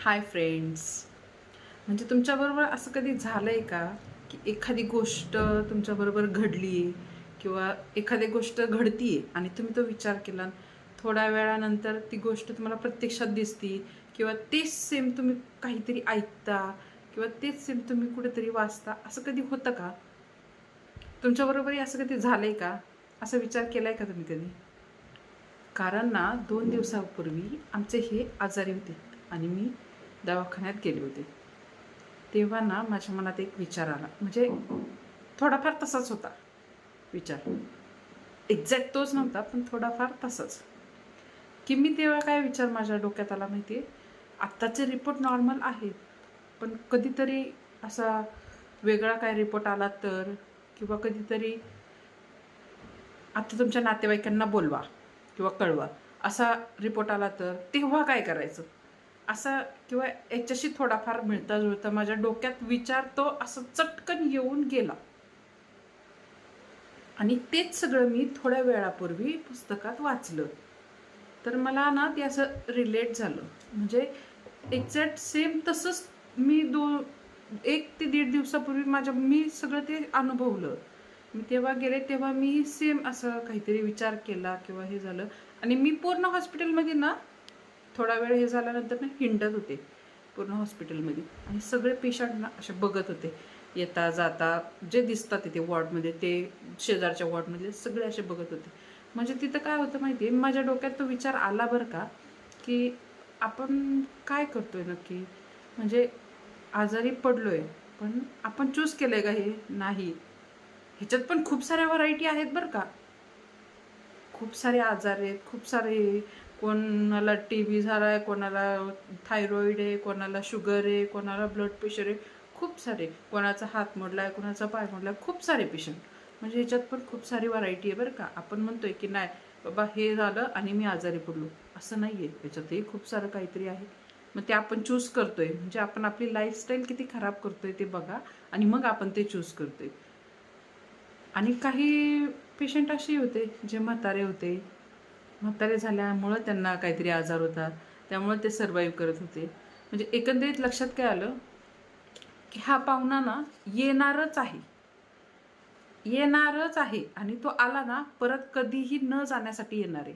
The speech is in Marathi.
Hi friends. म्हणजे तुमच्याबरोबर असं कधी झालं आहे का की एखादी गोष्ट तुमच्याबरोबर घडली आहे किंवा एखादी गोष्ट घडती आहे आणि तुम्ही तो विचार केला आणि थोड्या वेळानंतर ती गोष्ट तुम्हाला प्रत्यक्षात दिसती किंवा तेच सेम तुम्ही काहीतरी ऐकता किंवा तेच सेम तुम्ही कुठेतरी वाचता, असं कधी होतं का? तुमच्याबरोबरही असं कधी झालं आहे का? असा विचार केला आहे का तुम्ही कधी? कारण ना 2 दिवसापूर्वी आमचे हे आजारी होते आणि मी दवाखान्यात गेले होते. तेव्हा ना माझ्या मनात एक विचार आला, म्हणजे थोडाफार तसाच होता विचार. एक्झॅक्ट तोच नव्हता, पण थोडाफार तसाच. की मी तेव्हा काय विचार माझ्या डोक्यात आला माहिती आहे? आत्ताचे रिपोर्ट नॉर्मल आहेत, पण कधीतरी असा वेगळा काय रिपोर्ट आला तर, किंवा कधीतरी आता तुमच्या नातेवाईकांना बोलवा किंवा कळवा असा रिपोर्ट आला तर तेव्हा काय करायचं? असा किंवा याच्याशी थोडाफार मिळता जुळता माझ्या डोक्यात विचार तो असं चटकन येऊन गेला. आणि तेच सगळं मी थोड्या वेळापूर्वी पुस्तकात वाचलं. तर मला ना ते असं रिलेट झालं. म्हणजे एक्झॅक्ट सेम तसंच मी 1 ते 1.5 दिवसापूर्वी मी सगळं ते अनुभवलं. मी तेव्हा गेले तेव्हा मी सेम असं काहीतरी विचार केला किंवा हे झालं आणि मी पूर्ण हॉस्पिटलमध्ये ना थोडा वेळ हे झाल्यानंतर ना हिंडत होते पूर्ण हॉस्पिटलमध्ये आणि सगळे पेशंट ना असे बघत होते. येता जाता जे दिसतात तिथे वॉर्डमध्ये, ते शेजारच्या वॉर्डमधले सगळे असे बघत होते. म्हणजे तिथं काय होतं माहिती आहे, माझ्या डोक्यात तो विचार आला बरं का, की आपण काय करतोय नक्की? म्हणजे आजारी पडलोय, पण आपण चूज केलंय का हे? नाही. ह्याच्यात पण खूप साऱ्या व्हरायटी आहेत बरं का. खूप सारे आजार आहेत, खूप सारे, कोणाला टी-बी झाला आहे, कोणाला थायरॉईड आहे, कोणाला शुगर आहे, कोणाला ब्लड प्रेशर आहे, खूप सारे. कोणाचा हात मोडला आहे, कोणाचा पाय मोडला आहे, खूप सारे पेशंट. म्हणजे ह्याच्यात पण खूप सारी व्हरायटी आहे बरं का. आपण म्हणतोय की नाही बाबा हे झालं आणि मी आजारी पडलो, असं नाही आहे. ह्याच्यातही खूप सारं काहीतरी आहे. मग ते आपण चूज करतोय, म्हणजे आपण आपली लाईफस्टाईल किती खराब करतोय ते बघा आणि मग आपण ते चूज करतोय. आणि काही पेशंट असे होते जे म्हातारे होते. म्हातारे झाल्यामुळं त्यांना काहीतरी आजार होता, त्यामुळे ते सर्वाईव्ह करत होते. म्हणजे एकंदरीत लक्षात काय आलं की हा पाहुणा ना येणारच आहे, येणारच आहे आणि तो आला ना परत कधीही न जाण्यासाठी येणार आहे.